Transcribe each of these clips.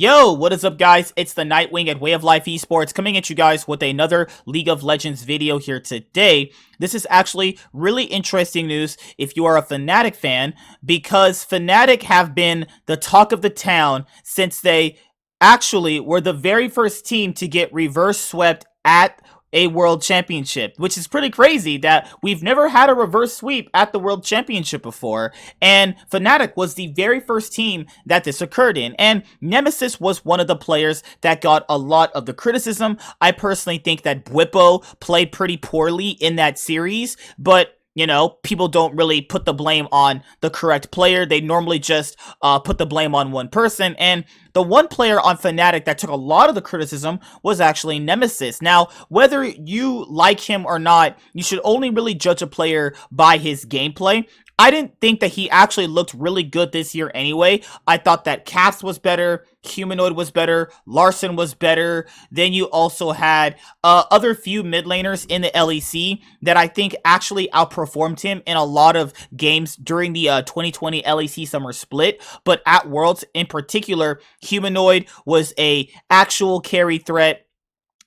Yo, what is up guys? It's the Nightwing at Way of Life Esports coming at you guys with another League of Legends video here today. This is actually really interesting news if you are a Fnatic fan, because Fnatic have been the talk of the town since they actually were the very first team to get reverse swept at a world championship, which is pretty crazy that we've never had a reverse sweep at the world championship before. And Fnatic was the very first team that this occurred in. And Nemesis was one of the players that got a lot of the criticism. I personally think that Bwipo played pretty poorly in that series, but you know, people don't really put the blame on the correct player. They normally just put the blame on one person. And the one player on Fnatic that took a lot of the criticism was actually Nemesis. Now, whether you like him or not, you should only really judge a player by his gameplay. I didn't think that he actually looked really good this year anyway. I thought that Caps was better, Humanoid was better, Larson was better. Then you also had other few mid laners in the LEC that I think actually outperformed him in a lot of games during the 2020 LEC summer split. But at Worlds in particular, Humanoid was a actual carry threat.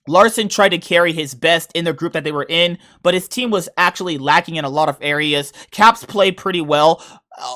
Larson tried to carry his best in the group that they were in, but his team was actually lacking in a lot of areas. Caps played pretty well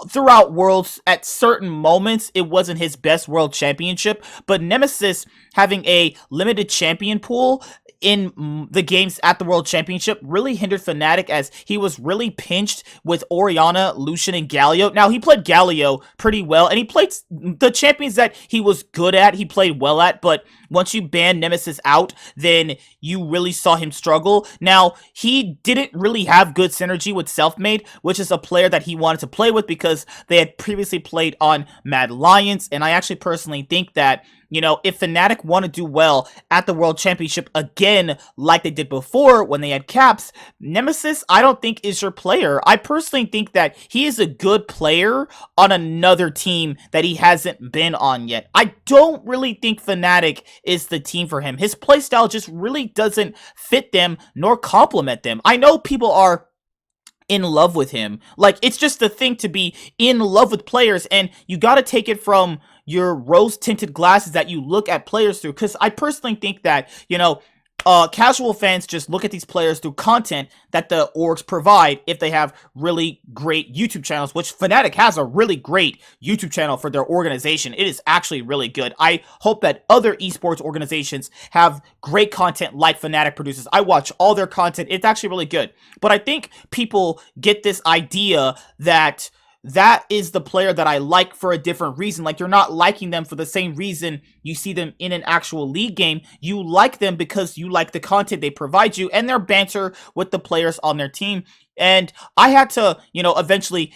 throughout Worlds. At certain moments, it wasn't his best World Championship, but Nemesis having a limited champion pool in the games at the World Championship really hindered Fnatic, as he was really pinched with Orianna, Lucian, and Galio. Now, he played Galio pretty well, and he played the champions that he was good at, he played well at, but once you ban Nemesis out, then you really saw him struggle. Now, he didn't really have good synergy with Selfmade, which is a player that he wanted to play with because they had previously played on Mad Lions, and I actually personally think that, you know, if Fnatic want to do well at the World Championship again, like they did before when they had Caps, Nemesis, I don't think is your player. I personally think that he is a good player on another team that he hasn't been on yet. I don't really think Fnatic is the team for him. His playstyle just really doesn't fit them nor complement them. I know people are in love with him. Like, it's just the thing to be in love with players, and you got to take it from your rose-tinted glasses that you look at players through, because I personally think that, you know, casual fans just look at these players through content that the orgs provide if they have really great YouTube channels, which Fnatic has a really great YouTube channel for their organization. It is actually really good. I hope that other esports organizations have great content like Fnatic produces. I watch all their content. It's actually really good. But I think people get this idea that that is the player that I like for a different reason. Like, you're not liking them for the same reason you see them in an actual league game. You like them because you like the content they provide you and their banter with the players on their team. And I had to, you know, eventually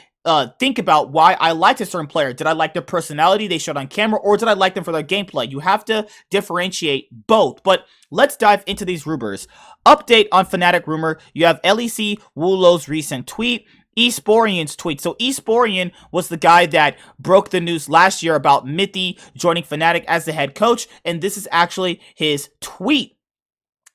think about why I liked a certain player. Did I like their personality they showed on camera, or did I like them for their gameplay? You have to differentiate both. But let's dive into these rumors. Update on Fnatic rumor. You have LEC Wulo's recent tweet, Esporion's tweet. So Esporion was the guy that broke the news last year about Mithy joining Fnatic as the head coach, and this is actually his tweet.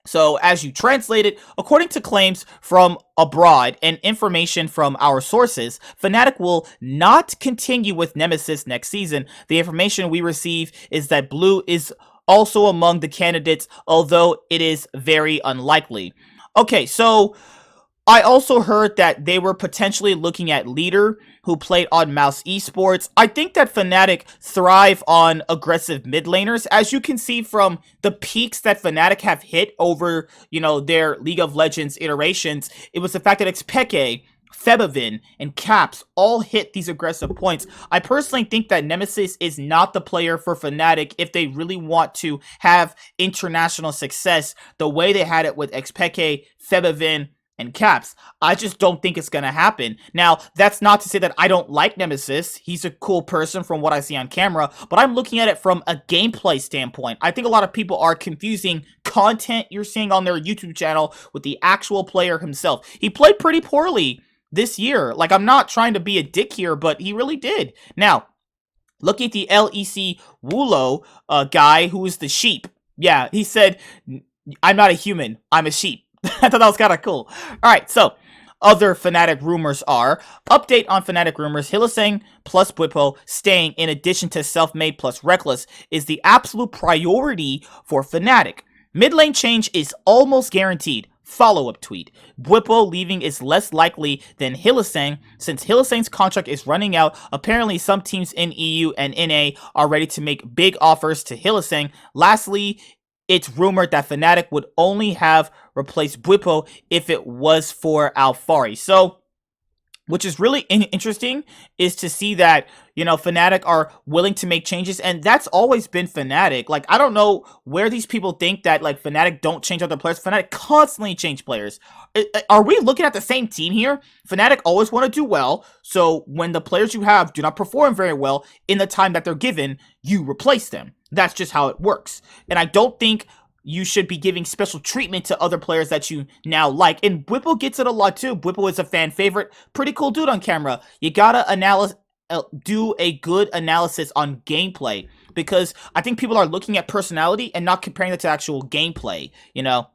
So as you translate it, according to claims from abroad and information from our sources, Fnatic will not continue with Nemesis next season. The information we receive is that Blue is also among the candidates, although it is very unlikely. Okay, so I also heard that they were potentially looking at Leader, who played on Mouse Esports. I think that Fnatic thrive on aggressive mid laners. As you can see from the peaks that Fnatic have hit over, you know, their League of Legends iterations, it was the fact that Xpeke, Febevin, and Caps all hit these aggressive points. I personally think that Nemesis is not the player for Fnatic if they really want to have international success the way they had it with Xpeke, Febevin, and Caps. I just don't think it's gonna happen. Now, that's not to say that I don't like Nemesis. He's a cool person from what I see on camera, but I'm looking at it from a gameplay standpoint. I think a lot of people are confusing content you're seeing on their YouTube channel with the actual player himself. He played pretty poorly this year. Like, I'm not trying to be a dick here, but he really did. Now, looking at the LEC Wulo guy who is the sheep. Yeah, he said, "I'm not a human, I'm a sheep." I thought that was kind of cool. All right, so other Fnatic rumors are. Update on Fnatic rumors. Hylissang plus Bwipo staying in addition to Self-Made plus Reckless is the absolute priority for Fnatic. Mid lane change is almost guaranteed. Follow-up tweet. Bwipo leaving is less likely than Hylissang since Hylissang's contract is running out. Apparently, some teams in EU and NA are ready to make big offers to Hylissang. Lastly, it's rumored that Fnatic would only have replaced Bwipo if it was for Alphari. So, which is really interesting is to see that, you know, Fnatic are willing to make changes, and that's always been Fnatic. Like, I don't know where these people think that, like, Fnatic don't change other players. Fnatic constantly change players. Are we looking at the same team here? Fnatic always want to do well, so when the players you have do not perform very well in the time that they're given, you replace them. That's just how it works. And I don't think you should be giving special treatment to other players that you now like. And Bwipo gets it a lot too. Bwipo is a fan favorite. Pretty cool dude on camera. You gotta do a good analysis on gameplay, because I think people are looking at personality and not comparing it to actual gameplay, you know?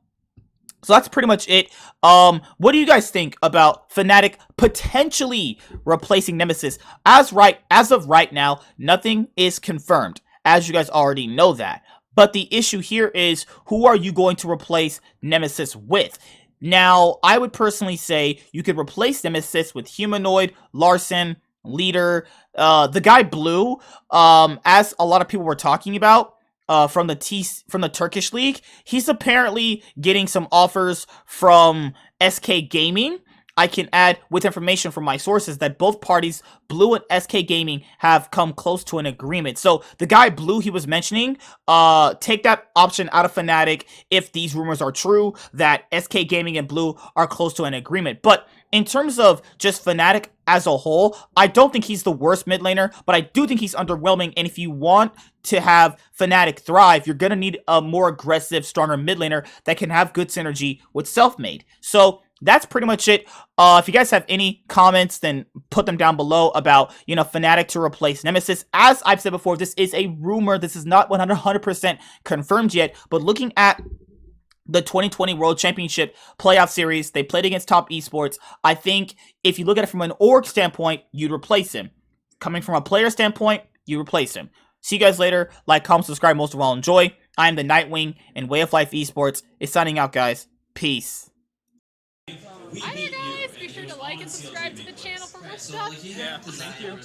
So that's pretty much it. What do you guys think about Fnatic potentially replacing Nemesis? As of right now, nothing is confirmed, as you guys already know that. But the issue here is, who are you going to replace Nemesis with? Now, I would personally say you could replace Nemesis with Humanoid, Larson, Leader, the guy Blue, as a lot of people were talking about, from the Turkish league. He's apparently getting some offers from SK Gaming. I can add with information from my sources that both parties, Blue and SK Gaming, have come close to an agreement. So the guy Blue he was mentioning, take that option out of Fnatic if these rumors are true, that SK Gaming and Blue are close to an agreement. But in terms of just Fnatic as a whole, I don't think he's the worst mid laner, but I do think he's underwhelming. And if you want to have Fnatic thrive, you're going to need a more aggressive, stronger mid laner that can have good synergy with Self-Made. So that's pretty much it. If you guys have any comments, then put them down below about, you know, Fnatic to replace Nemesis. As I've said before, this is a rumor. This is not 100% confirmed yet. But looking at the 2020 World Championship playoff series, they played against top esports. I think if you look at it from an org standpoint, you'd replace him. Coming from a player standpoint, you replace him. See you guys later. Like, comment, subscribe. Most of all, enjoy. I am the Nightwing, and Way of Life Esports is signing out, guys. Peace. Hi there, guys! Be sure to like and subscribe to the channel for more stuff. Yeah, thank you.